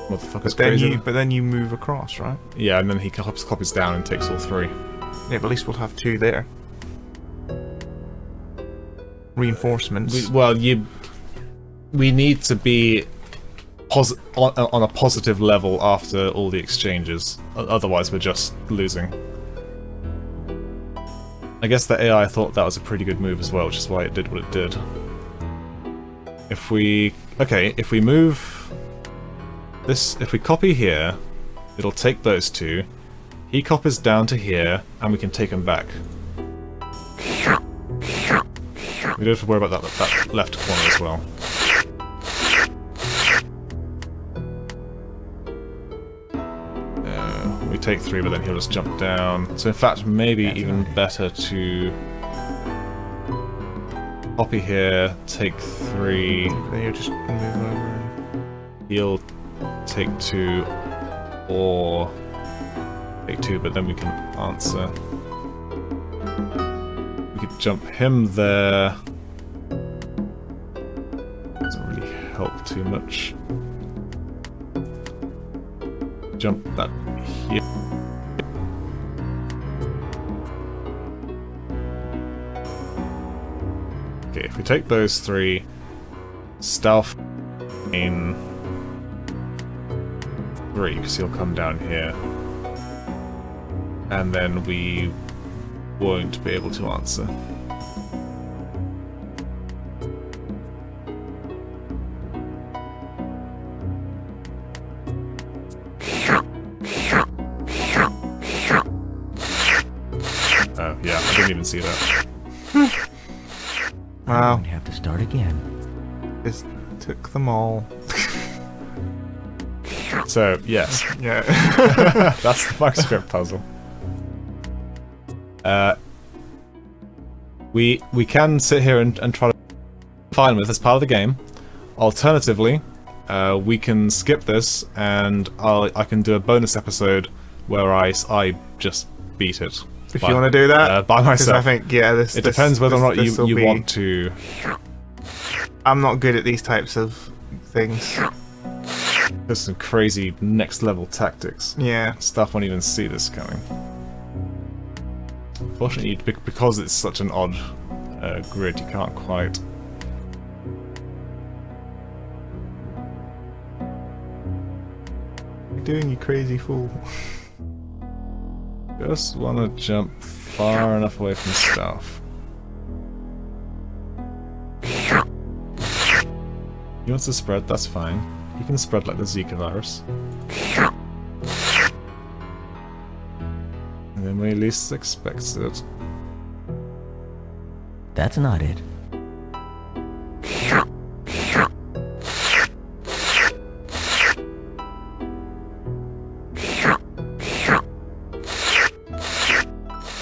Motherfucker's crazy. But then you move across, right? Yeah, and then he copies down and takes all three. Yeah, but at least we'll have two there. Reinforcements. We need to be on a positive level after all the exchanges. Otherwise, we're just losing. I guess the AI thought that was a pretty good move as well, which is why it did what it did. If we move this, if we copy here, it'll take those two. He copies down to here, and we can take him back. We don't have to worry about that left corner as well. We take three, but then he'll just jump down. So in fact, maybe even better to copy here, take three. Then you just move over. He'll take two, or take two, but then we can answer. We could jump him there. Doesn't really help too much. Jump that here. Okay, if we take those three, stealth in three, because he'll come down here. And then we won't be able to answer. Oh, yeah, I didn't even see that. Wow. We have to start again. Just took them all. So, yes. Yeah. That's the Microscript puzzle. We can sit here and try to find with as part of the game. Alternatively, we can skip this and I can do a bonus episode where I just beat it. If you want to do that, by myself. I think it depends whether or not you want to. I'm not good at these types of things. There's some crazy next level tactics. Yeah. Stuff won't even see this coming. Fortunately, because it's such an odd grid, you can't quite. What are you doing, you crazy fool? Just want to jump far enough away from stuff. He wants to spread, that's fine. He can spread like the Zika virus. And then when he least expects it. That's not it.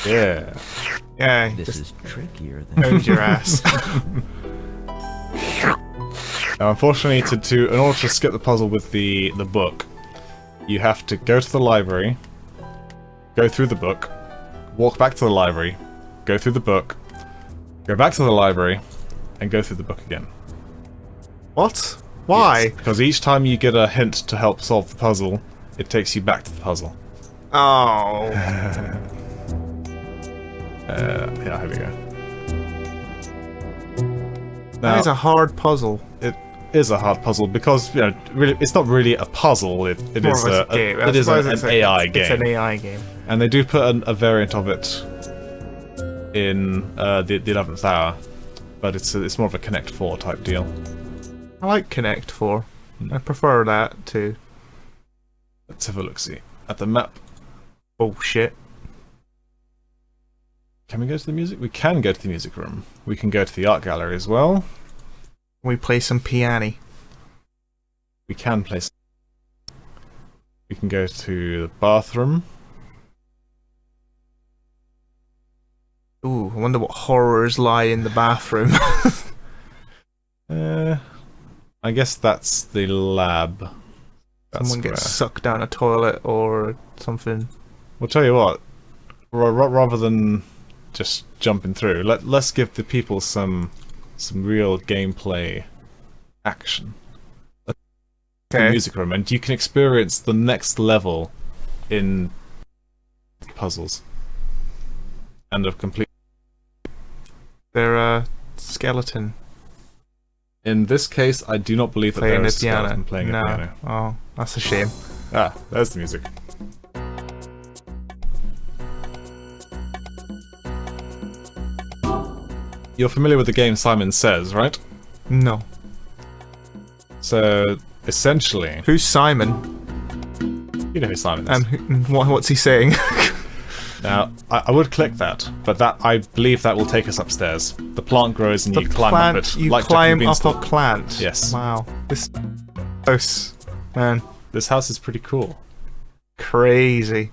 Yeah. Yeah. This is trickier than Owns your ass. Now, unfortunately, in order to skip the puzzle with the book, you have to go to the library, go through the book, walk back to the library, go through the book, go back to the library, and go through the book again. What? Why? Yes, because each time you get a hint to help solve the puzzle, it takes you back to the puzzle. Oh. Yeah, here we go. That is a hard puzzle. It is a hard puzzle because, you know, really, it's not really a puzzle. It is More of a game. I it is suppose an it's AI game. It's an AI game. And they do put a variant of it in the 11th hour, but it's more of a Connect 4 type deal. I like Connect 4. I prefer that to Let's have a look-see at the map. bullshit. Can we go to the music? We can go to the music room. We can go to the art gallery as well. We play some piano. We can play. We can go to the bathroom. Ooh, I wonder what horrors lie in the bathroom. I guess that's the lab. That's Someone gets where- sucked down a toilet or something. We'll tell you what. Rather than just jumping through, let's give the people some real gameplay action. the Okay. music room, and you can experience the next level in puzzles. And a complete. They're a skeleton In this case, I do not believe that playing there the is a skeleton piano. playing No. a piano. Oh, that's a shame. Ah, there's the music. You're familiar with the game Simon Says, right? No. So, essentially, Who's Simon? you know who Simon is. And what's he saying? Now, I would click that, but that I believe that will take us upstairs. The plant grows and The you climb plant, up it. you like Jack climb and up a Beanstalk. plant. Yes. Wow. This house, man, This house is pretty cool. crazy.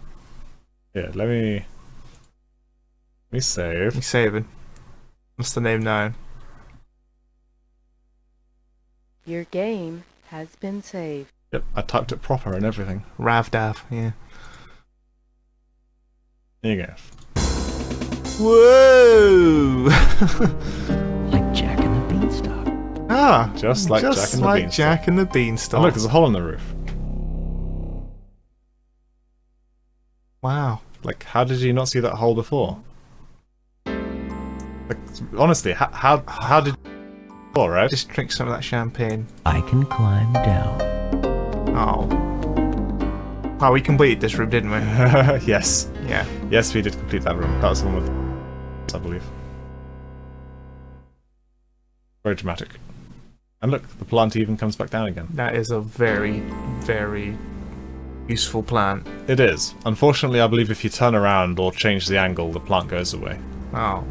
Yeah, let me save. You saving? What's the name now? Your game has been saved. Yep, I typed it proper and everything. Ravdav. Yeah. There you go. Whoa! Like Jack and the Beanstalk. Ah, Just like Jack and the like Beanstalk. Jack and the Oh, Beanstalk. look, there's a hole in the roof. Wow. Like, how did you not see that hole before? Like, honestly, how did before, right? Just drink some of that champagne. I can climb down. Oh. Oh, we completed this room, didn't we? Yes. Yeah. Yes, we did complete that room. That was the one with, I believe. Very dramatic. And look, the plant even comes back down again. That is a very, very useful plant. It is. Unfortunately, I believe if you turn around or change the angle, the plant goes away. Oh.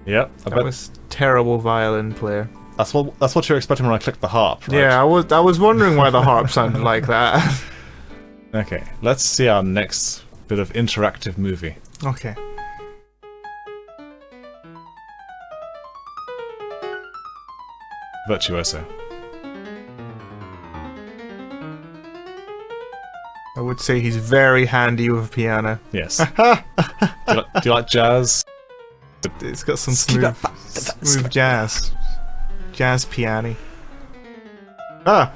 Yep, I That bet was terrible violin player. that's what you're expecting when I click the harp, right? Yeah, I was wondering why the harp sounded like that. Okay, let's see our next bit of interactive movie. Okay. Virtuoso. I would say he's very handy with a piano. Yes. do you like jazz? It's got some Skip smooth, that. smooth jazz. Jazz piano. Ah!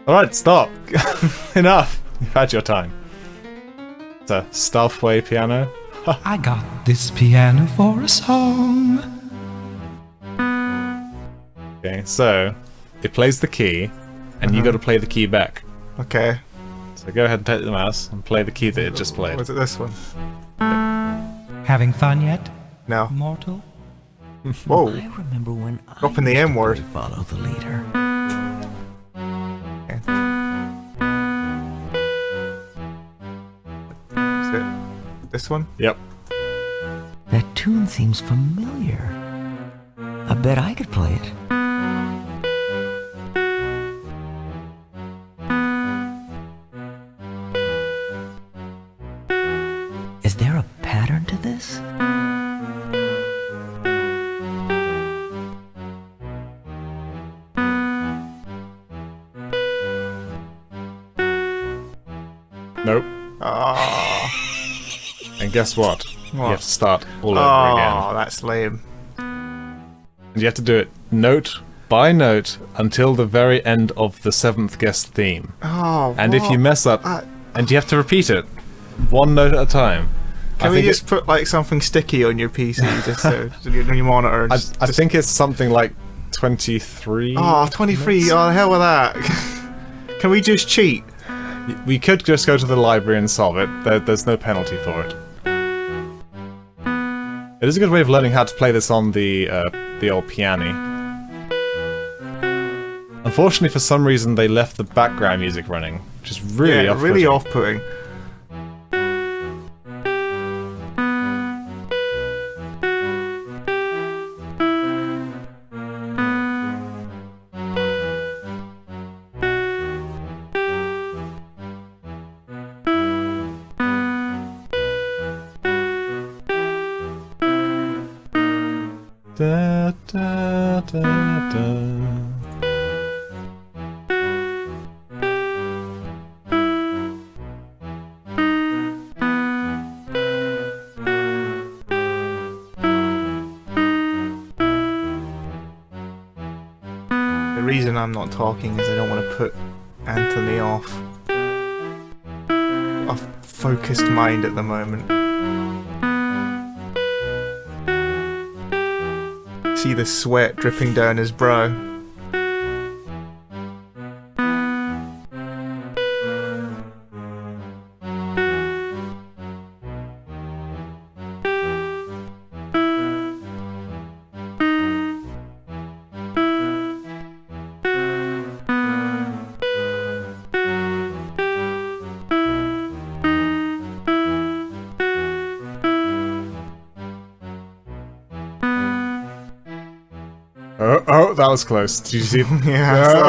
Alright, stop. Enough. You've had your time. It's a Starfway piano. I got this piano for a song. Okay, so it plays the key, and you got to play the key back. Okay. So go ahead and take the mouse and play the key that it just played. Was it this one? Having fun yet, No. mortal? Whoa. I remember when I Dropping the used to M word. play Follow the leader. Is it this one? Yep. That tune seems familiar. I bet I could play it. Is there a pattern to this? Nope. Oh. And guess what? You What? have to start all over Oh, again. that's lame. And you have to do it note by note until the very end of the 7th guest theme. Oh, And if you what? mess up, and you have to repeat it, one note at a time. Can I we think just put like something sticky on your PC just so on your monitor? I Just, think it's something like 23. Oh, 23. minutes. Oh, the hell with that. Can we just cheat? We could just go to the library and solve it. There's no penalty for it. It is a good way of learning how to play this on the old piano. Unfortunately, for some reason, they left the background music running, which is really Yeah, off-putting. really off-putting. Da, da, da, da. The reason I'm not talking is I don't want to put Anthony off. A focused mind at the moment. See the sweat dripping down his brow. Oh, that was close. Did you see? Yeah, I saw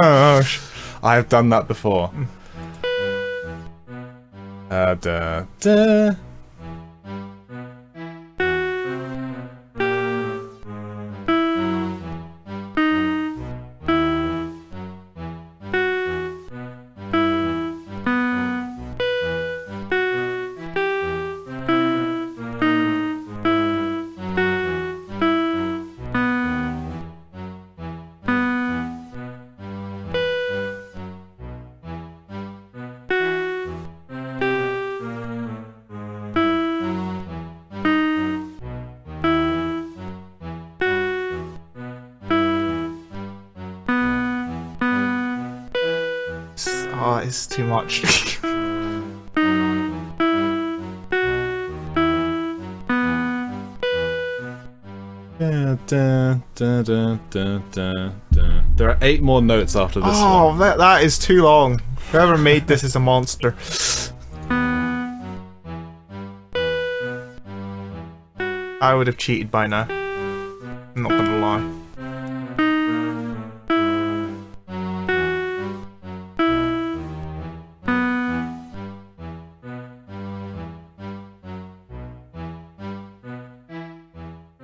that. I've done that before. Da, da. Oh, it's too much. Da, da, da, da, da, da, da. There are 8 more notes after this Oh, one. that is too long. Whoever made this is a monster. I would have cheated by now. I'm not gonna lie.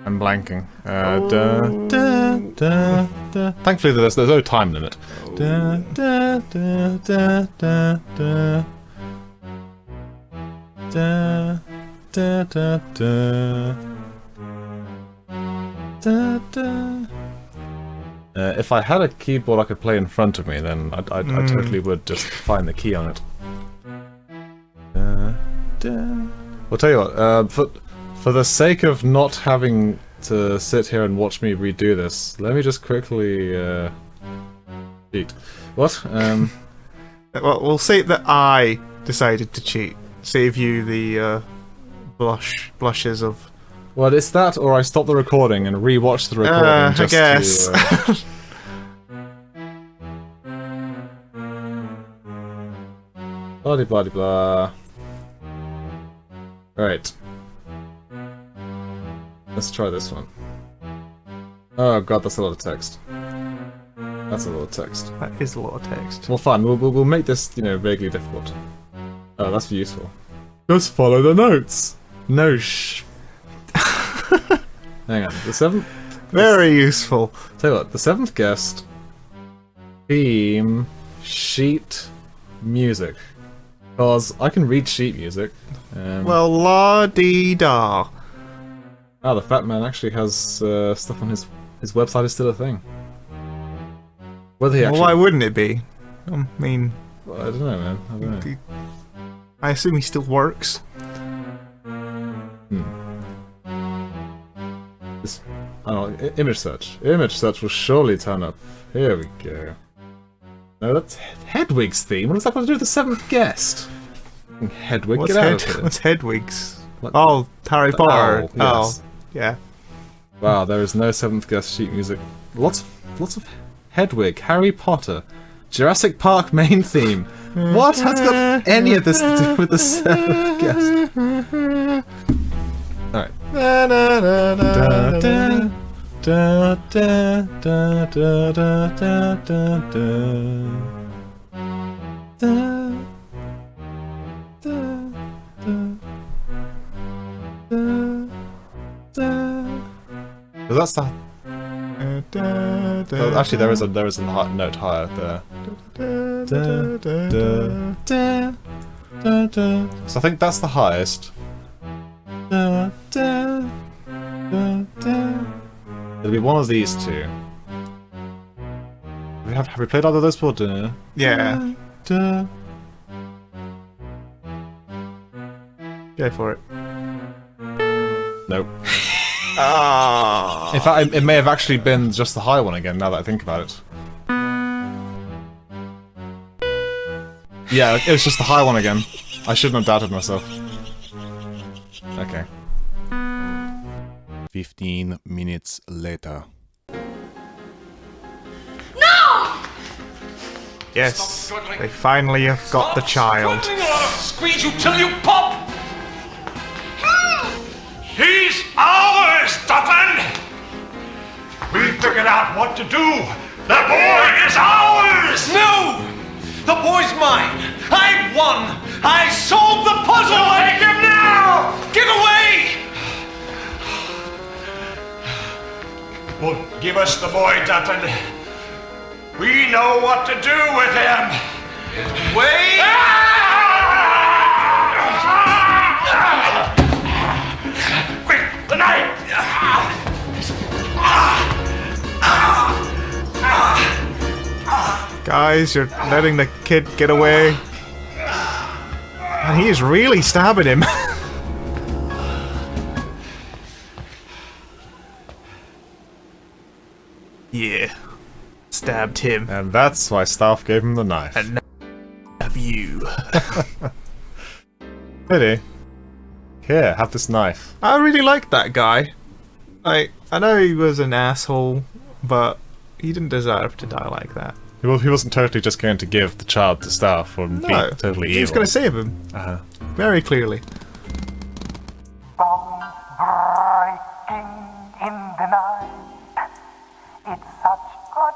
I'm blanking. Da, da, da, da. Thankfully, there's no time limit. Da, da, da, da, da, da. Da, da, da, da. Da, da. If I had a keyboard I could play in front of me, then I totally would just find the key on it. Da, da. I'll tell you what, for the sake of not having to sit here and watch me redo this, let me just quickly cheat. What? Well, we'll say that I decided to cheat. Save you the blushes of. Well, it's that, or I stop the recording and re-watch the recording I just guess. to. Blah blah blah. Right. Let's try this one. Oh god, that's a lot of text. That's a lot of text. That is a lot of text. Well, fine. We'll make this, vaguely difficult. Oh, that's useful. Just follow the notes. No Hang on. The 7th. Very useful. Tell you what. The 7th guest. Theme. Sheet. Music. Because I can read sheet music. Well, la-dee-da. Ah, the Fat Man actually has stuff on his website is still a thing. Whether he actually. Well, why wouldn't it be? I mean, Well, I don't know, man. I don't know. I assume he still works. This, I don't know. Image search. Image search will surely turn up. Here we go. No, that's Hedwig's theme. What does that got to do with the 7th guest? Hedwig, What's get out of here. What's Hedwig's? What? Oh, Harry Potter. Oh, yes. Yeah. Wow, there is no 7th guest sheet music. Lots of Hedwig, Harry Potter, Jurassic Park main theme. What has got any of this to do with the 7th guest? Alright. Da, da, da, da, da, da, da, da, da, da. Da, da, da, da, da. But that's the... Oh, actually, there is a note higher there. So I think that's the highest. It'll be one of these two. Have we played either of those before? Yeah. Go for it. Nope. Ah. In fact, it may have actually been just the high one again, now that I think about it. Yeah, it was just the high one again. I shouldn't have doubted myself. Okay. 15 minutes later. Yes, they finally have got the child. I'll squeeze you till you pop! He's ours, Dutton! We figured out what to do. The boy is ours! No! The boy's mine! I won! I solved the puzzle! Take him now! Get away! Well, give us the boy, Dutton. We know what to do with him. Wait! Quick, the knife! Guys, you're letting the kid get away. And he is really stabbing him. Yeah. Stabbed him. And that's why Staff gave him the knife. And now stab you. Pity. Here, have this knife. I really liked that guy. I know he was an asshole, but he didn't deserve to die like that. Well, he wasn't totally just going to give the child to Staff or be No, totally he evil. was going to save him. Very clearly. Bones breaking in the night. It's such a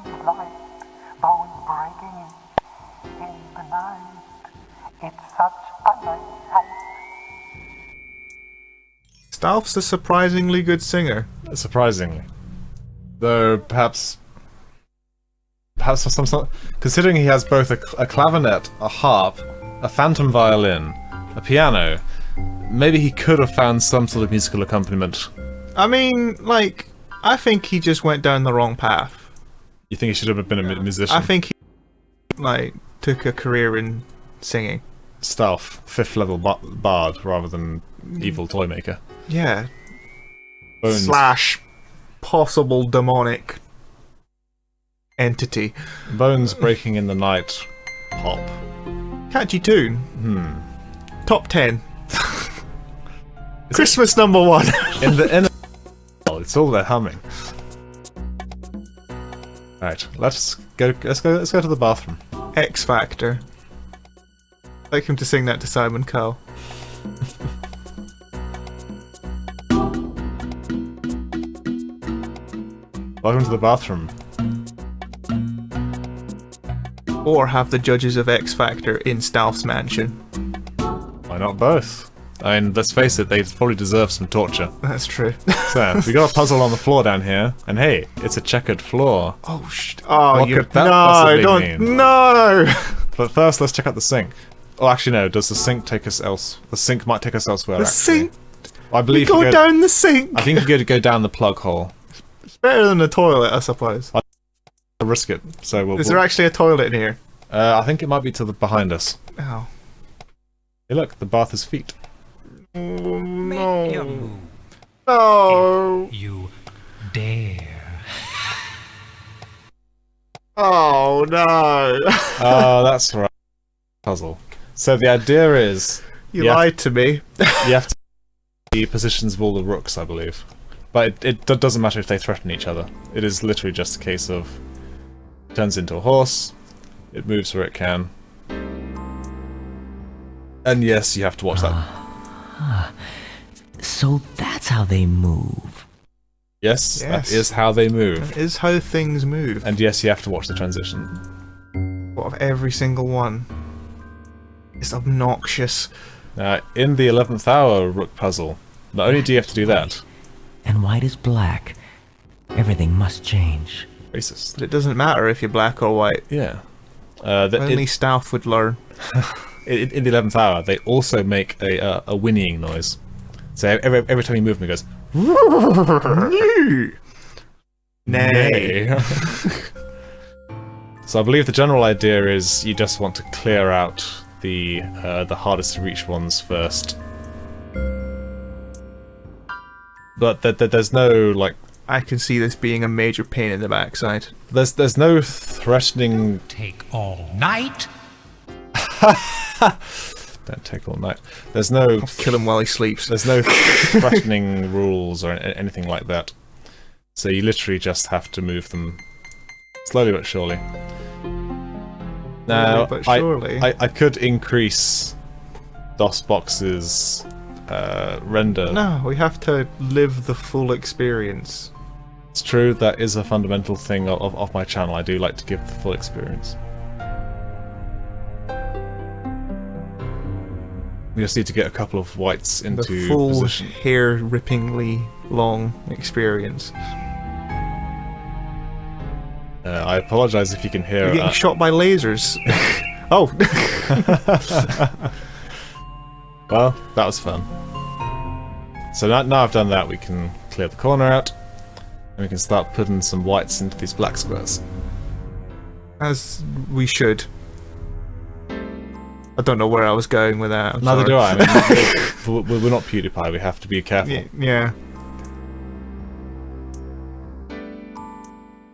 delight. Bones breaking in the night. It's such a night. Stauf's a surprisingly good singer. Surprisingly. Though, perhaps some considering he has both a clavinet, a harp, a phantom violin, a piano, maybe he could have found some sort of musical accompaniment. I mean, like, I think he just went down the wrong path. You think he should have been a musician? I think he, like, took a career in singing. Staff, 5th level bard rather than evil toy maker. Yeah. Bones. Slash possible demonic entity. Bones breaking in the night. Pop. Catchy tune. Top 10. Christmas number 1. In the it's all they're humming. Right, let's go to the bathroom. X Factor. I'd like him to sing that to Simon Cowell. Welcome to the bathroom. Or have the judges of X Factor in Stauf's mansion. Why not both? I mean, let's face it, they probably deserve some torture. That's true. So, we got a puzzle on the floor down here, and hey, it's a checkered floor. Oh, oh, What you could that no, possibly don't, mean? no! But first, let's check out the sink. Oh, actually, no. Does the sink take us else? The sink might take us elsewhere. The actually. sink. I We believe go you down the sink. I think you go down the plug hole. It's better than the toilet, I suppose. I'll risk it. So we'll. Is there actually a toilet in here? I think it might be to the behind us. Oh. Hey, look, the bath is feet. No. No. You dare. Oh no. Oh, that's right. Puzzle. So the idea is You Yeah. lied to me. you have to the positions of all the rooks, I believe. But it doesn't matter if they threaten each other. It is literally just a case of turns into a horse, it moves where it can. And yes, you have to watch that. So that's how they move. Yes, Yes. that is how they move. That is how things move. And yes, you have to watch the transition. What of every single one? It's obnoxious. Now, in the 11th hour rook puzzle, not only do you have to do that, And white is black, Everything must change. Racist. But it doesn't matter if you're black or white. Yeah. Only Staff would learn. In the 11th hour, they also make a whinnying noise. So every time you move them, it goes. Nay. So I believe the general idea is you just want to clear out the hardest to reach ones first. But there's no like. I can see this being a major pain in the backside. There's no threatening. Take all night. Don't take all night. There's no. Kill him while he sleeps. There's no threatening rules or anything like that. So you literally just have to move them slowly but surely. Now, Slowly but surely. I could increase DOSBox's render. No, we have to live the full experience. It's true, that is a fundamental thing of my channel. I do like to give the full experience. We just need to get a couple of whites into The full position. hair-rippingly long experience. I apologise if you can hear. You're getting shot by lasers. Oh. Well, that was fun. So now I've done that, we can clear the corner out, and we can start putting some whites into these black squares. As we should. I don't know where I was going with that. I'm Neither sorry. do I. I mean, we're not PewDiePie. We have to be careful. Yeah.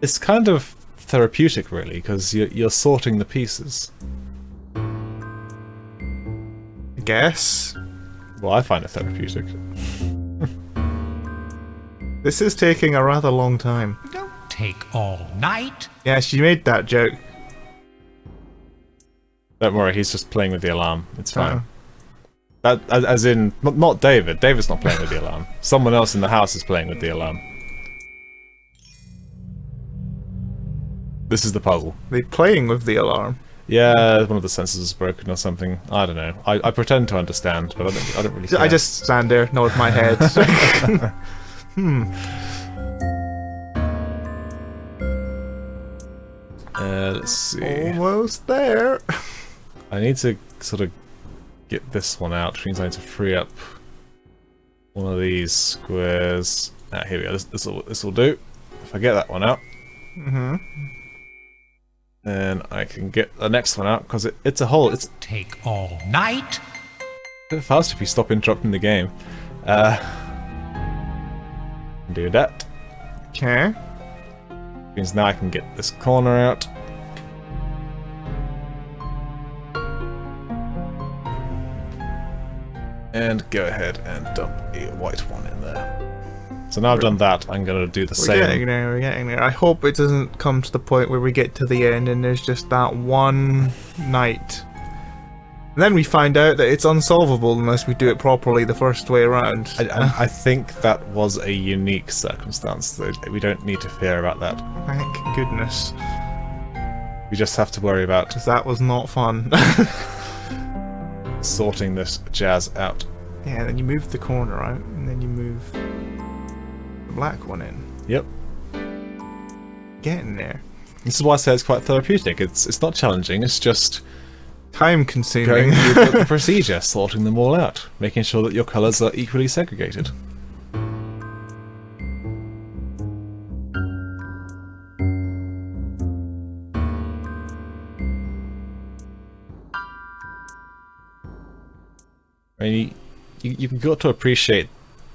It's kind of therapeutic, really, because you're sorting the pieces. I guess. Well, I find it therapeutic. This is taking a rather long time. Don't take all night. Yeah, she made that joke. Don't worry, he's just playing with the alarm. It's fine. Oh. That, as in, not David. David's not playing with the alarm. Someone else in the house is playing with the alarm. This is the puzzle. They're playing with the alarm. Yeah, one of the sensors is broken or something. I don't know. I pretend to understand, but I don't really care. I just stand there, nod my head. Let's see. Almost there. I need to sort of get this one out, which means I need to free up one of these squares. Ah, here we go. This will do. If I get that one out, then I can get the next one out because it's a hole. It's Take all night. a bit fast if you stop interrupting the game. Do that. Okay. Means now I can get this corner out. And go ahead and dump a white one in there. So now I've done that, I'm gonna do the We're same. getting there, we're getting there. I hope it doesn't come to the point where we get to the end and there's just that one night. And then we find out that it's unsolvable unless we do it properly the first way around. I think that was a unique circumstance, so we don't need to fear about that. Thank goodness. We just have to worry about Because that was not fun. sorting this jazz out. Yeah, then you move the corner out, and then you move the black one in. Yep. Getting there. This is why I say it's quite therapeutic. It's not challenging, it's just Time going consuming. through the procedure, sorting them all out, making sure that your colours are equally segregated. I mean, you've got to appreciate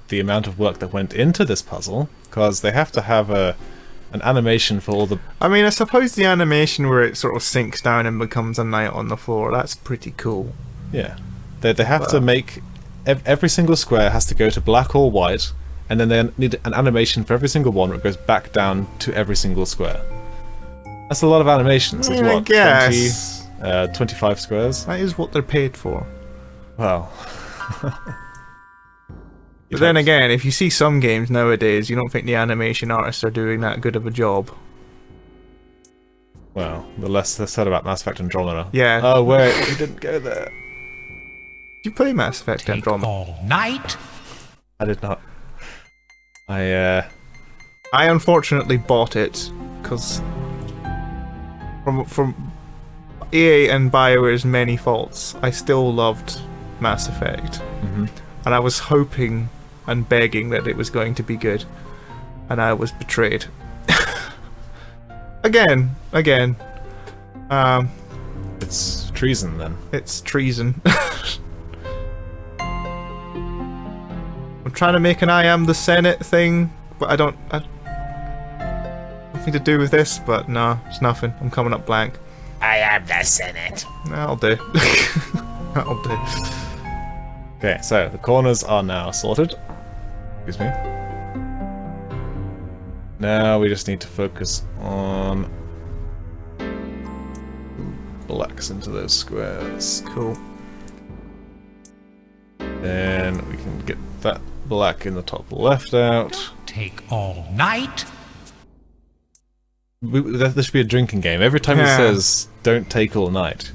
the amount of work that went into this puzzle, because they have to have an animation for all the... I mean, I suppose the animation where it sort of sinks down and becomes a night on the floor, that's pretty cool. Yeah. They have to make... Every single square has to go to black or white, and then they need an animation for every single one where it goes back down to every single square. That's a lot of animations. It's I what, guess. 25 squares? That is what they're paid for. Well... But then again, if you see some games nowadays, you don't think the animation artists are doing that good of a job. Well, the less said about Mass Effect Andromeda. Yeah. Oh, wait, we didn't go there. Did you play Mass Effect Take Andromeda? all night. I did not. I I unfortunately bought it because from EA and BioWare's many faults, I still loved Mass Effect, and I was hoping and begging that it was going to be good, and I was betrayed. Again. It's treason then. It's treason. I'm trying to make an I am the Senate thing, but I don't. Nothing to do with this, but no, it's nothing. I'm coming up blank. I am the Senate. That'll do. That'll do. Okay, so the corners are now sorted. Excuse me. Now we just need to focus on blacks into those squares. Cool. Then we can get that black in the top left out. Take all night. This should be a drinking game. Every time he says, don't take all night.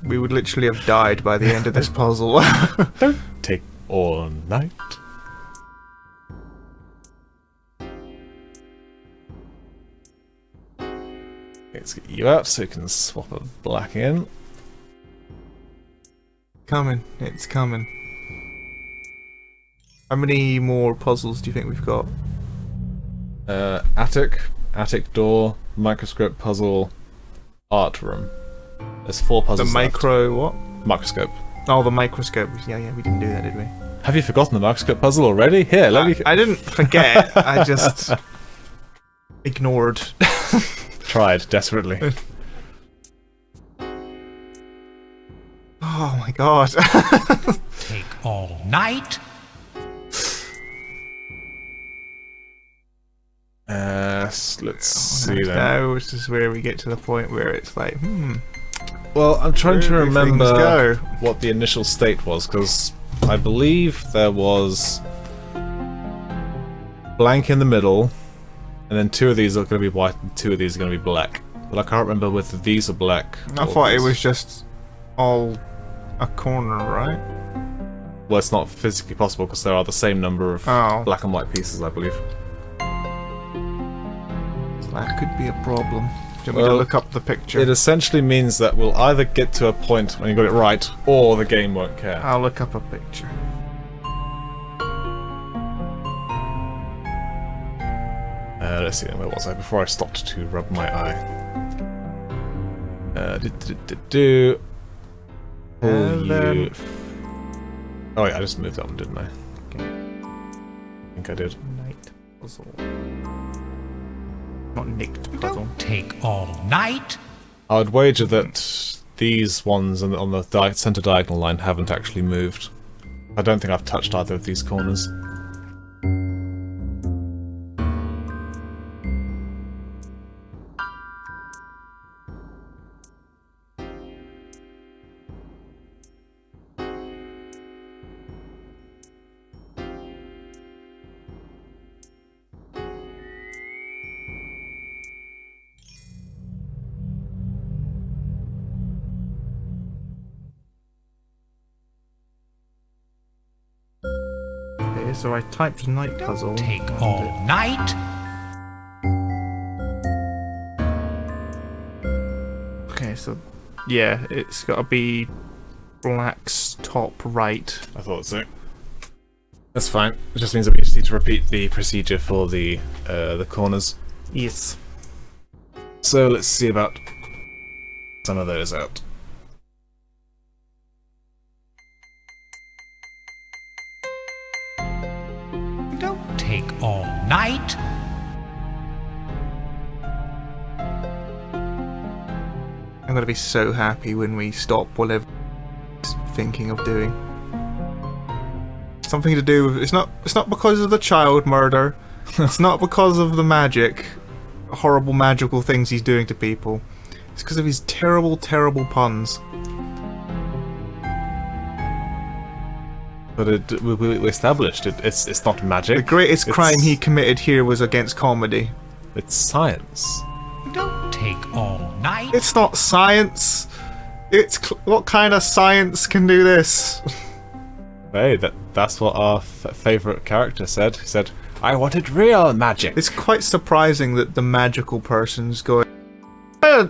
We would literally have died by the end of this puzzle. Don't take all night. Let's get you out so we can swap a black in. Coming. It's coming. How many more puzzles do you think we've got? Attic door, microscope puzzle, art room. There's 4 puzzles. The micro left. what? Microscope. Oh, the microscope. Yeah, we didn't do that, did we? Have you forgotten the microscope puzzle already? Here, let me. I didn't forget. I just ignored. Tried desperately. Oh my god. Take all night. Let's see then. Now this is where we get to the point where it's like, Well, I'm trying to Where do things remember go? what the initial state was, because I believe there was blank in the middle, and then 2 of these are going to be white and 2 of these are going to be black. But I can't remember whether these are black. I or thought it these. was just all a corner, right? Well, it's not physically possible because there are the same number of black and white pieces, I believe. That could be a problem. Do you want me to look up the picture? It essentially means that we'll either get to a point when you got it right, or the game won't care. I'll look up a picture. Let's see, where was I before I stopped to rub my eye? And Oh wait, I just moved that one, didn't I? Okay. I think I did. Night puzzle. Not nicked puzzle. Take all night. I would wager that these ones on the center diagonal line haven't actually moved. I don't think I've touched either of these corners. Okay, so I typed night puzzle. Take all night. Okay, so yeah, it's got to be black's top right. I thought so. That's fine. It just means that we just need to repeat the procedure for the corners. Yes. So let's see about some of those out. Don't take all night. I'm gonna be so happy when we stop whatever it's thinking of doing. Something to do with it's not because of the child murder. It's not because of the magic, horrible magical things he's doing to people. It's because of his terrible, terrible puns. But we established it's not magic. The greatest crime he committed here was against comedy. It's science. Don't take all night. It's not science. It's what kind of science can do this? Hey, that's what our favourite character said. He said, I wanted real magic. It's quite surprising that the magical person's going,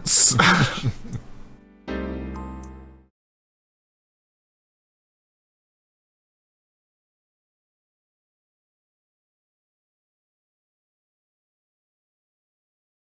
science!